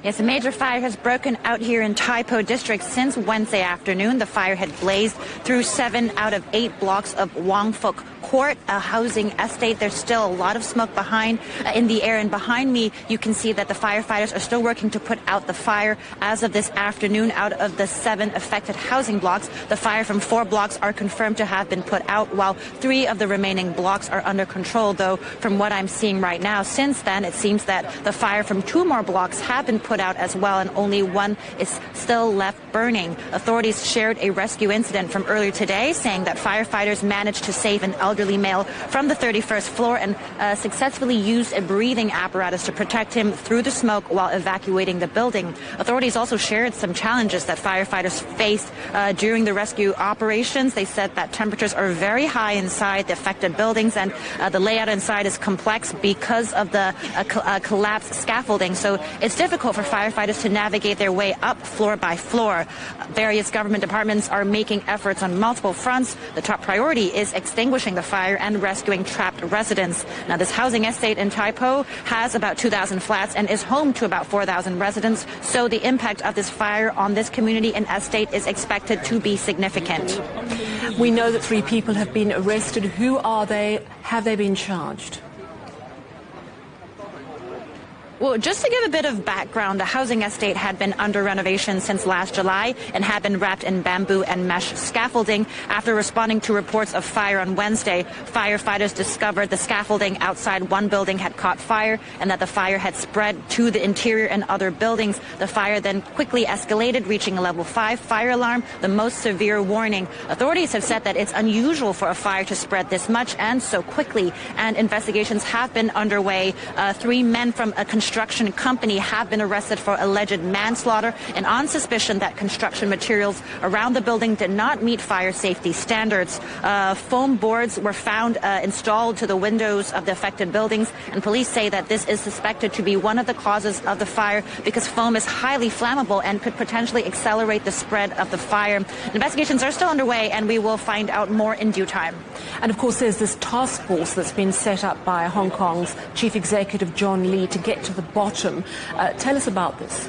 Yes, a major fire has broken out here in Tai Po District since Wednesday afternoon. The fire had blazed through 7 out of 8 blocks of Wong Fuk Court, a housing estate. There's still a lot of smoke in the air, and behind me you can see that the firefighters are still working to put out the fire. As of this afternoon, out of the 7 affected housing blocks, the fire from 4 blocks are confirmed to have been put out, while 3 of the remaining blocks are under control, though from what I'm seeing right now, since then it seems that the fire from 2 more blocks have been put out as well, and only 1 is still left burning. Authorities shared a rescue incident from earlier today, saying that firefighters managed to save an elderly male from the 31st floor and successfully used a breathing apparatus to protect him through the smoke while evacuating the building. Authorities also shared some challenges that firefighters faced during the rescue operations. They said that temperatures are very high inside the affected buildings, and the layout inside is complex because of the collapsed scaffolding. So it's difficult for firefighters to navigate their way up floor by floor. Various government departments are making efforts on multiple fronts. The top priority is extinguishing the fire and rescuing trapped residents. Now, this housing estate in Tai Po has about 2,000 flats and is home to about 4,000 residents. So the impact of this fire on this community and estate is expected to be significant. We know that 3 people have been arrested. Who are they? Have they been charged? Well, just to give a bit of background, the housing estate had been under renovation since last July and had been wrapped in bamboo and mesh scaffolding. After responding to reports of fire on Wednesday, firefighters discovered the scaffolding outside one building had caught fire and that the fire had spread to the interior and other buildings. The fire then quickly escalated, reaching a level 5 fire alarm, the most severe warning. Authorities have said that it's unusual for a fire to spread this much and so quickly, and investigations have been underway. 3 men from a construction company have been arrested for alleged manslaughter and on suspicion that construction materials around the building did not meet fire safety standards. Foam boards were found installed to the windows of the affected buildings, and police say that this is suspected to be one of the causes of the fire because foam is highly flammable and could potentially accelerate the spread of the fire. Investigations are still underway, and we will find out more in due time. And of course, there's this task force that's been set up by Hong Kong's Chief Executive John Lee to get to the bottom. Tell us about this.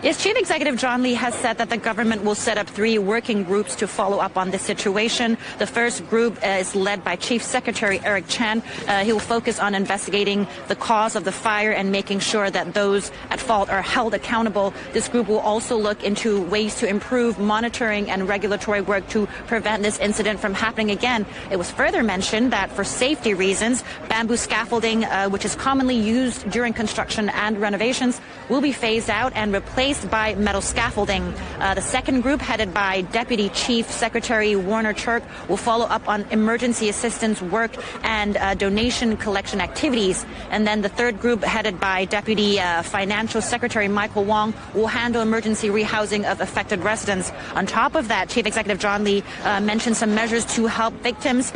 Yes, Chief Executive John Lee has said that the government will set up 3 working groups to follow up on this situation. The first group is led by Chief Secretary Eric Chan. He will focus on investigating the cause of the fire and making sure that those at fault are held accountable. This group will also look into ways to improve monitoring and regulatory work to prevent this incident from happening again. It was further mentioned that for safety reasons, bamboo scaffolding, which is commonly used during construction and renovations, will be phased out and replaced by metal scaffolding. The second group, headed by Deputy Chief Secretary Warner Churk, will follow up on emergency assistance work and donation collection activities. And then the third group, headed by Deputy Financial Secretary Michael Wong, will handle emergency rehousing of affected residents. On top of that, Chief Executive John Lee mentioned some measures to help victims.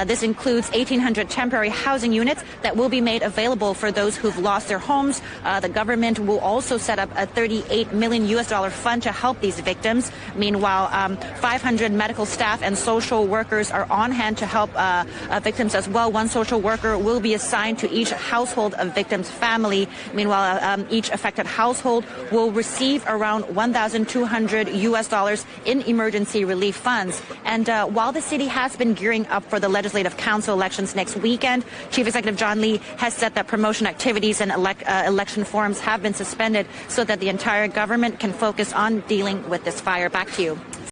This includes 1,800 temporary housing units that will be made available for those who've lost their homes. The government will also set up a $38 million fund to help these victims. Meanwhile, 500 medical staff and social workers are on hand to help victims as well. 1 social worker will be assigned to each household of victims' family. Meanwhile, each affected household will receive around $1,200 in emergency relief funds. And while the city has been gearing up for the Legislative Council elections next weekend, Chief Executive John Lee has said that promotion activities and election forums have been suspended so that the entire government can focus on dealing with this fire. Back to you.